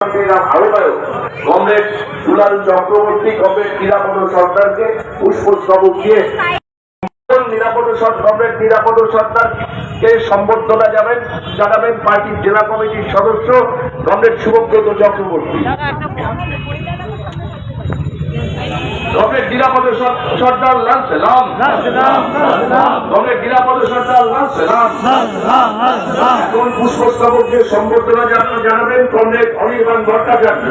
আহ্বায়ক কমরেড দুলাল চক্রবর্তী, কমরেড নিরাপদ সরকারকে পুষ্পস্তবক দিয়ে কমরেড নিরাপদ সরকারকে সম্বর্ধনা জানাবেন পার্টির জেলা কমিটির সদস্য কমরেড শুভব্রত চক্রবর্তী। কমরেড নিরাপদ সর্দার লাল সালাম, কমরেড নিরাপদ সর্দার লাল সালাম। এখন পুষ্পস্তবককে সম্বর্ধনা জানাবেন কমরেড অনির্বাণ ভট্টাচার্য।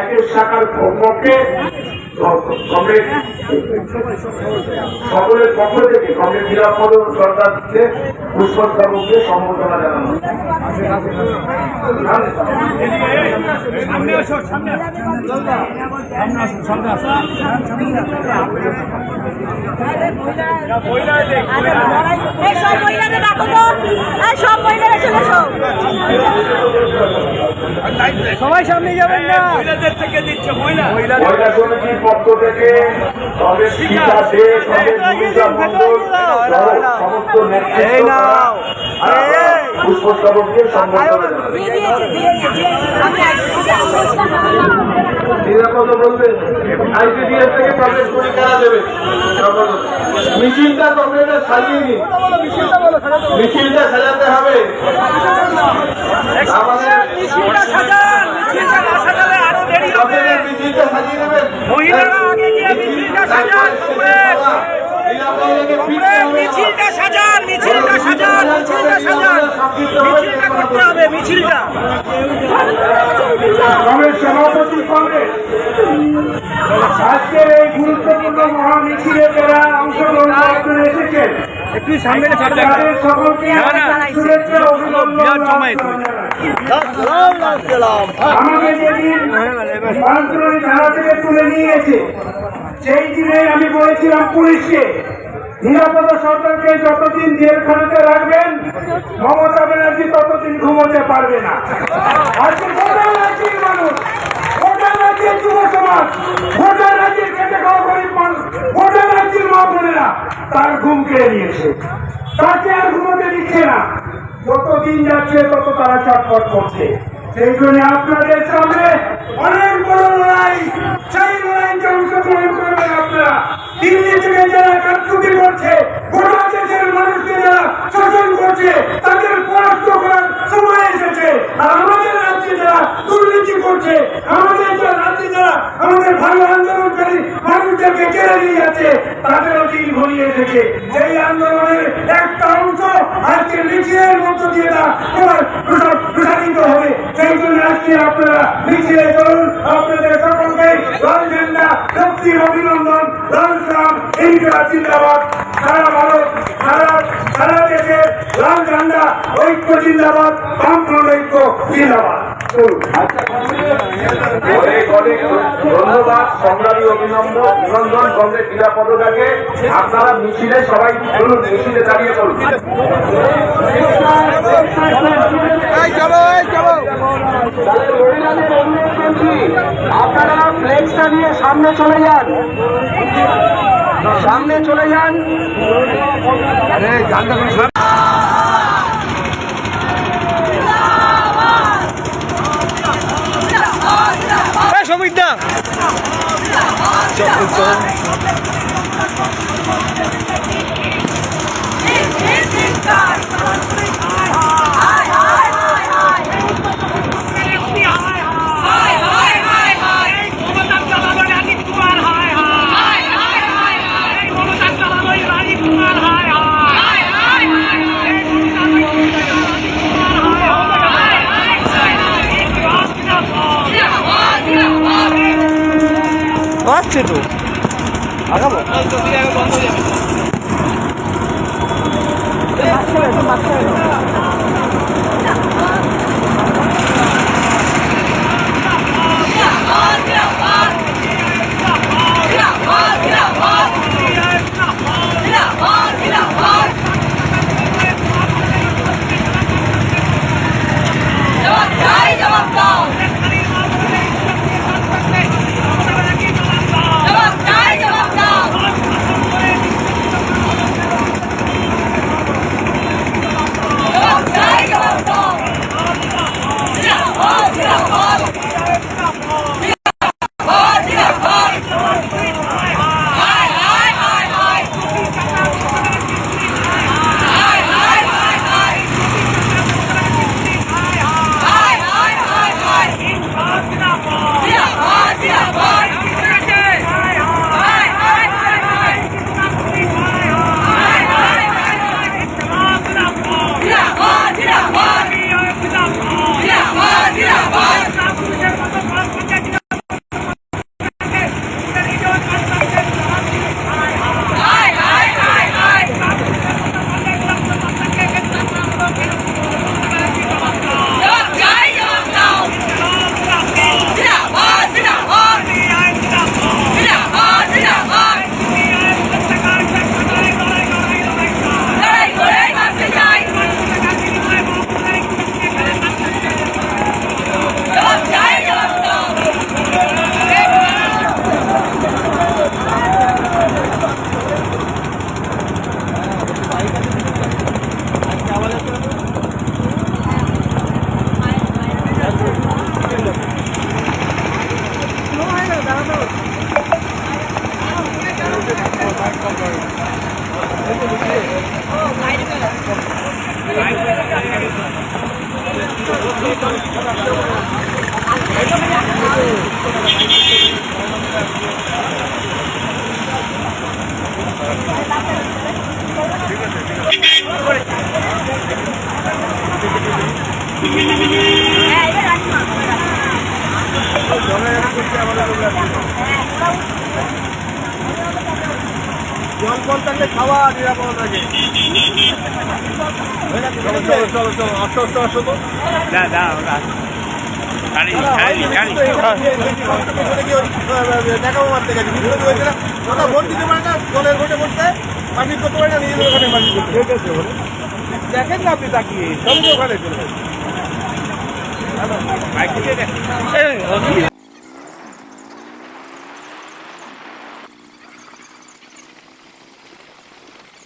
31 শাখার পক্ষে সকলের পক্ষ থেকে কমরেড নিরাপদ সরকারকে পুষ্পস্তবককে সম্বর্ধনা জানানো। সবাই সামনে যাবেন না, মহিলাদের থেকে দিচ্ছে মহিলা সমিতির পক্ষ থেকে সমস্ত পুষ্পস্তবককে সম্বর্ধনা নিরাপদ বলবেন আইসিডিএস থেকে প্রবেশ করে করা দেবে। মিছিলটা কমরেডে সাজিয়ে নিন, মিছিলটা সাজাতে হবে। আমাদের মিছিলটা সাজিয়ে দেবেন, মিছিলটা সাজান, মিছিলটা করতে হবে, মিছিলটা। সভাপতি কংগ্রেস আজকের এই গুরুত্বপূর্ণ মহামিছিলে যারা অংশগ্রহণ করতে এসেছেন একটু সামনে তাদের সকলকে শুভেচ্ছা অভিনন্দন। আমাকে যেদিন বালুচরি থানা থেকে তুলে নিয়ে গেছে সেই দিনে আমি বলেছিলাম পুলিশকে, নিরাপদ সরকারকে যতদিন জেলখানাতে রাখবেন মমতা ব্যানার্জি ততদিন ঘুমোতে পারবে না। আজকে গোটা রাজ্যের মানুষ, গোটা রাজ্যের যুব সমাজ, গোটা রাজ্যের খেটে খাওয়া গরিব মানুষ, গোটা রাজ্যের মা বোনেরা তার ঘুম কেড়ে নিয়েছে, তাকে আর ঘুমোতে দিচ্ছে না। যতদিন যাচ্ছে তত তারা চটপট করছে। সেই জন্য আপনাদের সামনে অনেক বড় লড়াই, সেই লড়াইতে অংশগ্রহণ করবেন আপনারা। দিল্লি থেকে যারা কারচুপি করছে, গোটা দেশের মানুষকে যারা শোষণ করছে, তাদের পরাস্ত করার সময় এসেছে। আর আমাদের রাজ্যে যারা দুর্নীতি করছে, আমাদের রাজ্যে যারা আমাদের ভালো আন্দোলনকারী মানুষদেরকে কেড়ে নিয়ে যাচ্ছে, তাদেরও দিন ঘনিয়ে এসেছে। সেই আন্দোলনের একটা অংশ আজকে মিছিলের মধ্য দিয়ে প্রসারিত হবে। সেই জন্য আজকে আপনারা মিছিলে চলুন। আপনাদের সকলকে লাল ঝান্ডা শক্তির অভিনন্দন, লাল সালাম, ইন্ডিয়া জিন্দাবাদ। সারা ভারত, সারা দেশে লাল ঝান্ডা ঐক্য জিন্দাবাদ, বামফ্রন্ট ঐক্য জিন্দাবাদ। অনেক অনেক ধন্যবাদ, সংগ্রামী অভিনন্দন কংগ্রেস নিরাপদতাকে। আপনারা মিছিলে সবাই চলুন, মিছিলে দাঁড়িয়ে পড়ুন। আপনারা ফ্লেক্সটা নিয়ে সামনে চলে যান, সামনে চলে যান। সমিতা আসছে তো আগাবো বন্ধ হয়ে যাবে। জল ফল থাকলে খাওয়া নিরাপদ থাকে। চলো চলো চলো চলো আসো আসো আসো তো দেখাবো মারতে গেছে ওটা ভোট দিতে পারে না, দলের ভোটে ভোটতে মারপিট করতে পারে না, নিজেদের ওখানে মারপিট করতে ঠিক আছে বলে দেখেন না আপনি তাকিয়ে সবই ওখানে চলে